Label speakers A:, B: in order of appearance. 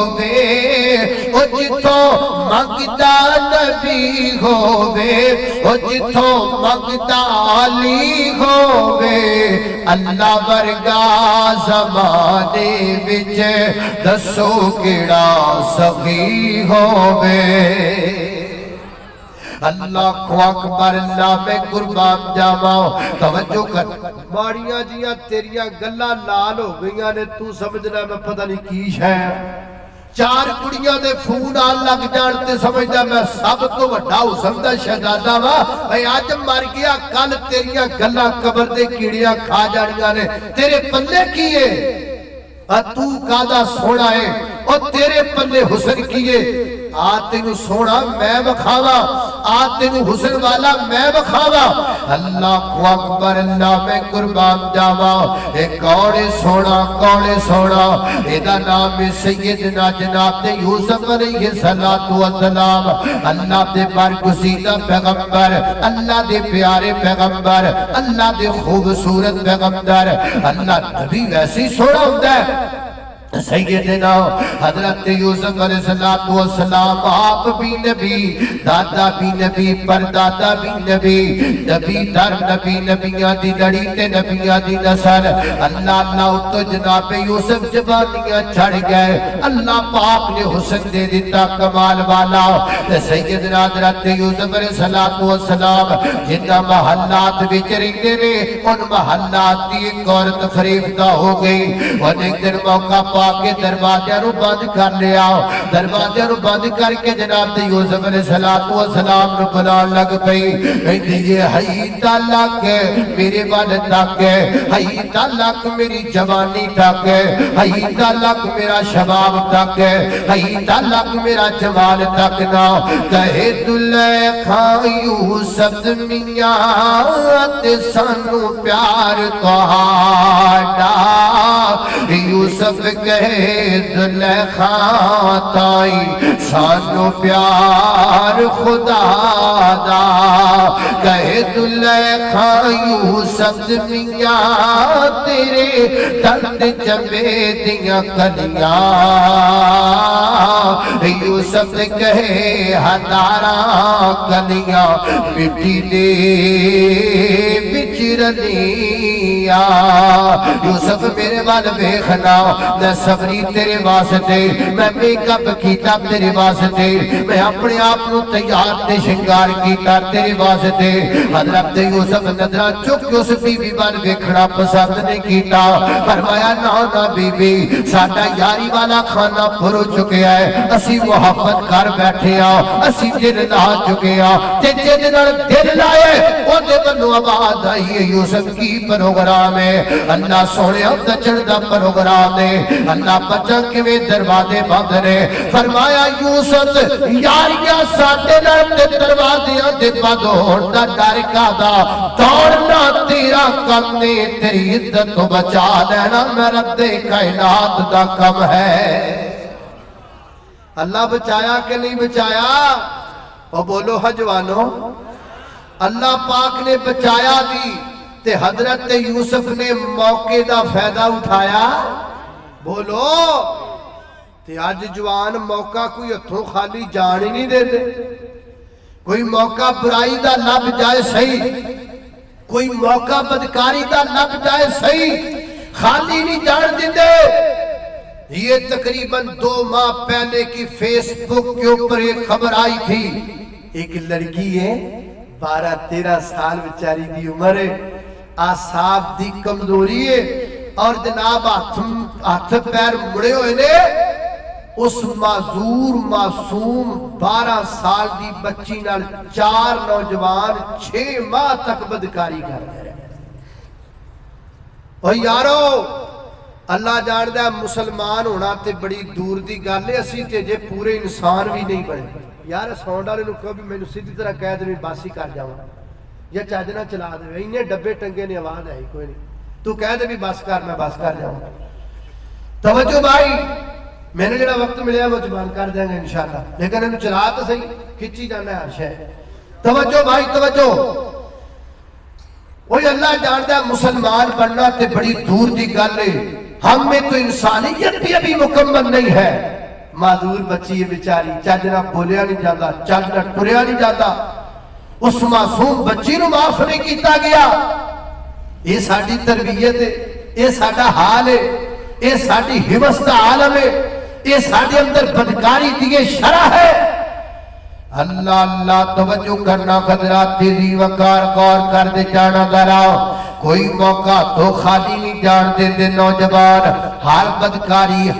A: او جتھوں منگدا نبی ہووے او جتھوں منگدا علی ہووے اللہ ورگا زمانے وچ دسو کیڑا سخی ہووے اللہ کو اکبر اللہ میں قربان جاواں توجہ کر ماڑیاں جیاں تیریاں گلاں لال ہو گئیاں نے تو سمجھنا میں پتہ نہیں کی شے چار کڑیاں دے فون آن لگ جان تے سمجھدا میں سب تو وڈا حسن دا شہزادہ وا اے اج مر گیا کل تیریاں گلاں قبر دے کیڑیاں کھا جانیاں نے تیرے پلے کیے تو کادا سونا ہے اور تیرے پلے حسن کیے تینو سونا میں بکھاوا تینو حسن والا میں بکھاوا اللہ کو اکبر اللہ میں قربان جاوا اے کوڑے سونا ایدہ نام سیدنا جناب یوسف علیہ السلام اللہ دے برگزیدہ پیغمبر اللہ دے پیارے پیغمبر اللہ دے خوبصورت پیغمبر اللہ نبی ویسی سونا ہوتا ہے سیدنا حضرت یوسف علیہ السلام آپ بھی نبی دادا بھی نبی پردادا بھی نبی نبی در نبی نبیاں دی لڑی تے نبیاں دی نسل اللہ تو جناب یوسف جوانیاں چھڑ گئے اللہ پاک نے حسن دے دیتا کمال والا سیدنا حضرت یوسف علیہ السلام جنہ محلات وچ رہندے نے ان محلات دی ایک عورت فریفتہ ہو گئی اور ایک دن موقع کے دروازے رو بند کر لیا دروازے رو بند کر کے جناب یوسف علیہ السلام رو بلان لگ پئی کہتی یہ حی تلک میرے بال تک حی تلک میری جوانی تک حی تلک میرا شباب تک حی تلک میرا جمال تک نا کہے دلیخا یوسف میاں سانو پیار تہاڈا یوسف کہے زلیخا تائی سانو پیار خدا دا کہے زلیخا یوسف میاں تیرے درد جمے دیاں کلیاں یوسف کہے ہزاراں کلیاں مٹی دے بچرنیاں یوسف میرے وال بیخنا میں سفری تیرے واسطے میں میک اپ کیتا تیرے واسطے میں اپنے آپ نو تیار تے شنگار کیتا تیرے واسطے حضرت یوسف نظرہ چک اس بی بی بان ویکھنا پسند نہیں کیتا فرمایا نا بی بی ساڈا یاری والا کھانا پھرو چکے ہے اسی محبت کر بیٹھے اسی دل لا چکے تے جے نال دل لائے او دے بنو آواز آئی ہے یوسف کی پروگرام ہے اللہ سونے دچڑ دا پروگرام ہے اللہ بچہ کے میں دروازے بند نے فرمایا یوسف یاریاں ساتے لڑتے دروازیاں دے بند ہوتا ڈر کا دا دوڑنا تیرا کم نے تیری عزت تو بچا دینا میرا دے کائنات دا کم ہے اللہ بچایا کہ نہیں بچایا اور بولو حجوانو اللہ پاک نے بچایا بھی تے حضرت یوسف نے موقع دا فائدہ اٹھایا بولو تے آج جوان موقع کوئی اتھوں خالی جان ہی نہیں دے دے کوئی موقع برائی دا لب جائے صحیح کوئی موقع بدکاری دا لب جائے صحیح خالی نہیں جان دے دے یہ تقریباً 2 ماہ پہلے کی فیس بک کے اوپر ایک خبر آئی تھی ایک لڑکی ہے 12-13 سال بیچاری دی عمر ہے آساب دی کمزوری ہے اور جناب ہاتھ پیر مڑے ہوئے نے اس معذور معصوم 12 سال دی بچی نال 4 نوجوان 6 ماہ تک بدکاری کر رہے ہیں اور یارو اللہ جاندہ مسلمان ہونا تے بڑی دور دی گالے اسی تے جے پورے انسان بھی نہیں بڑھے یار ساؤنڈ والے نو کبھی میں سیدھی طرح کہہ دے باسی کر جاؤں یا چاجنا چلا دے انہیں ڈبے ٹنگے نے آواز ہے کوئی نہیں تو کہہ دے بھی بس کر میں بس کر جاؤں توجہ بھائی میں نے جڑا وقت ملیا وہ زبان کر دیں گے انشاءاللہ لیکن انہوں چلا تو صحیح کھچی جانا ہے ہر شے توجہ بھائی توجہ وہی اللہ جانتا ہے مسلمان بننا تے بڑی دور دی گل ہے ہم میں تو انسانیت بھی ابھی مکمل نہیں ہے معذور بچی ہے بیچاری چج نہ بولیا نہیں جاتا چج نہ ٹریا نہیں جاتا اس معصوم بچی نو معاف نہیں کیتا گیا یہ ساری تربیت ہے یہ ساڈا حال ہے یہ ساری حوث دا عالم ہے یہ سارے اندر بدکاری دیئے شرع ہے اللہ اللہ توجہ کرنا قدرات تیزی وقار غور کر دے جانا دراؤ کوئی موقع تو خالی نہیں جان دے نوجوان ہر بدکاری